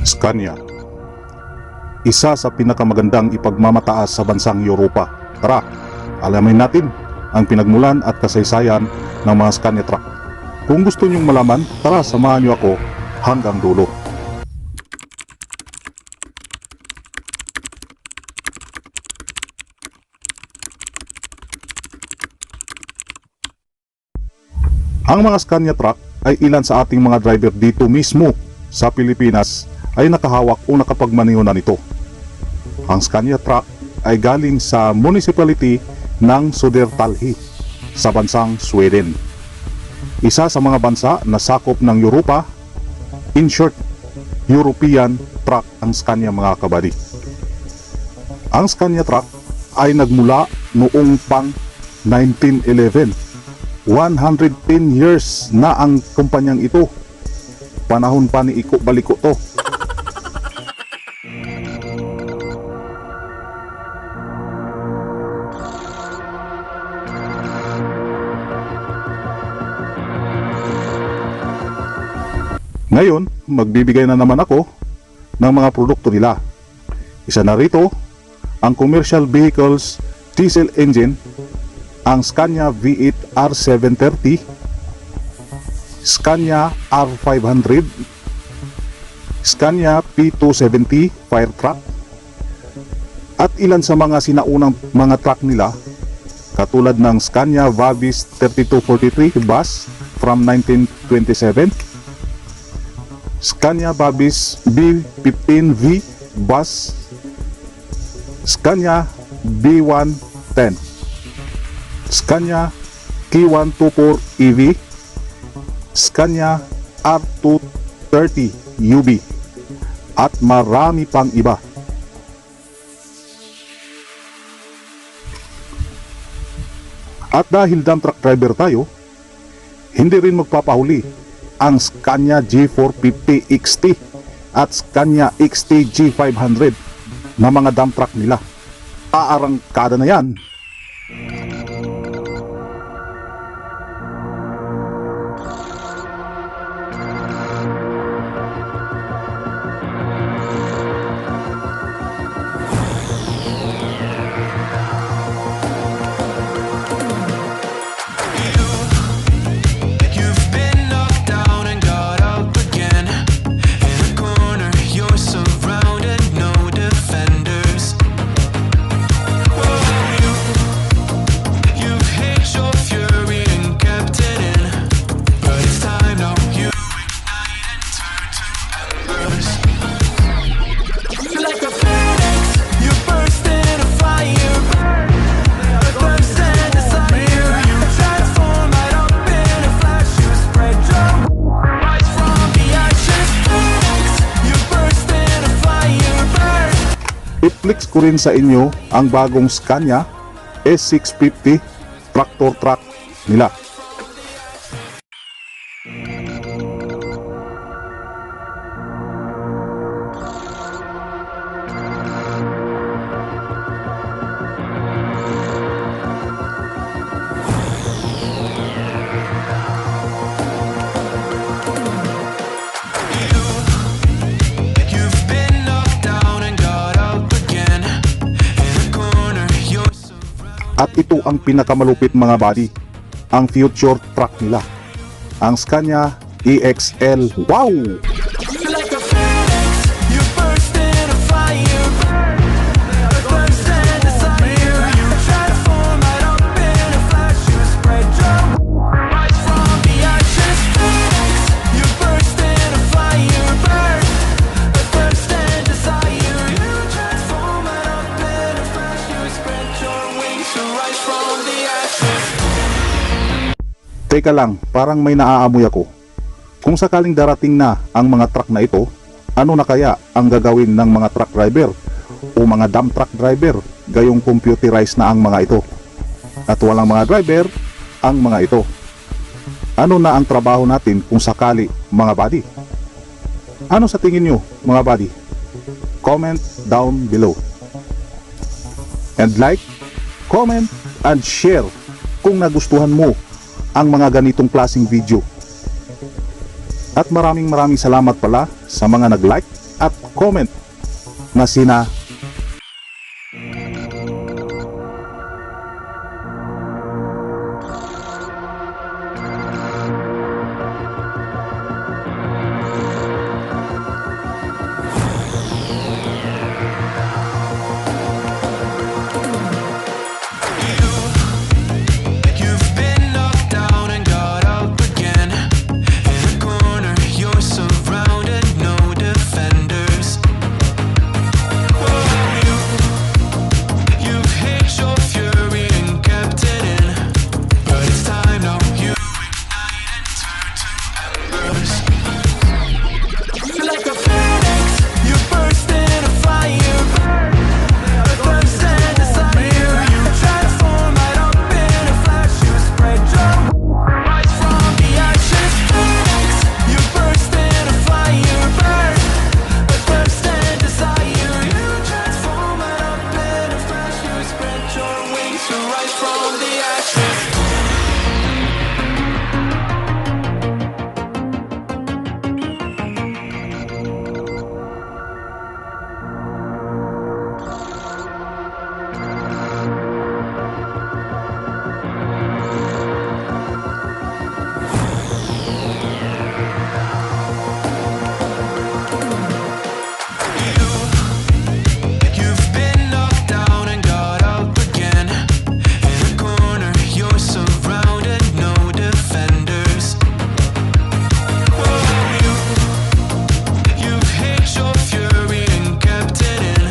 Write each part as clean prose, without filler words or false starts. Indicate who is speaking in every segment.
Speaker 1: Scania, isa sa pinakamagandang ipagmamataas sa bansang EUROPA. Tara, alamin natin ang pinagmulan at kasaysayan ng mga Scania truck. Kung gusto nyong malaman, tara samahan niyo ako hanggang dulo. Ang mga Scania truck ay ilan sa ating mga driver dito mismo sa Pilipinas ay nakahawak o nakapagmaneho na nito. Ang Scania truck ay galing sa municipality ng SODERTALJE sa bansang Sweden. Isa sa mga bansa na sakop ng Europa, in short, European truck ang Scania mga kabady. Ang Scania truck ay nagmula noong pang 1911. 110 years na ang kumpanyang ito. Panahon pa ni Iko Baliko to. Ngayon, magbibigay na naman ako ng mga produkto nila. Isa na rito, ang commercial vehicles diesel engine, ang Scania V8 R730, Scania R500, Scania P270 fire truck, at ilan sa mga sinaunang mga truck nila katulad ng Scania Vabis 3243 bus from 1927, Scania Vabis B15V bus, Scania B110, Scania K124 EV, Scania R230 UV, at marami pang iba. At dahil dump truck driver tayo, hindi rin magpapahuli ang Scania G450 XT at Scania XT G500 na mga dump truck nila. Aarangkada na yan. I-flex ko rin sa inyo ang bagong Scania S650 tractor truck nila. At ito ang pinakamalupit mga body, ang future truck nila, ang Scania EXL. Wow! Teka lang, parang may naaamoy ako. Kung sakaling darating na ang mga truck na ito, ano na kaya ang gagawin ng mga truck driver o mga dump truck driver gayong computerized na ang mga ito? At walang mga driver ang mga ito. Ano na ang trabaho natin kung sakali mga buddy? Ano sa tingin nyo mga buddy? Comment down below. And like, comment, and share kung nagustuhan mo ang mga ganitong klaseng video. At maraming salamat pala sa mga nag-like, at comment na sina
Speaker 2: You've been knocked down and got up again. In a corner, you're surrounded, no defenders. You've hid your fury and kept it in, but it's time now. You ignite and turn to embers. You're like a phoenix, you burst in a fire. A thirst and desire, you transform right up in a flash. You spread your rise from the ashes. Phoenix, you burst in a fire. Burn, a thirst and desire, you transform right up in a flash. You spread your wings to rise from the ashes. You've been knocked down and got up again. In a corner, you're surrounded, no defenders. You've hid your fury and kept it in,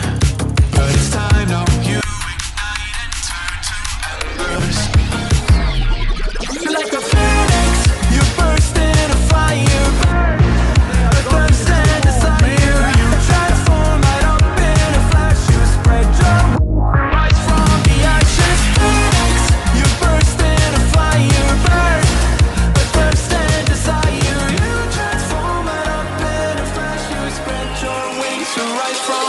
Speaker 2: but it's time now. You ignite and turn to embers. You're like a phoenix, you burst in a fire. A thirst and desire, you transform right up in a flash. You spread your rise from the ashes. Phoenix, you burst in a fire. Burn, a thirst and desire, you transform right up in a flash. You spread your wings to rise from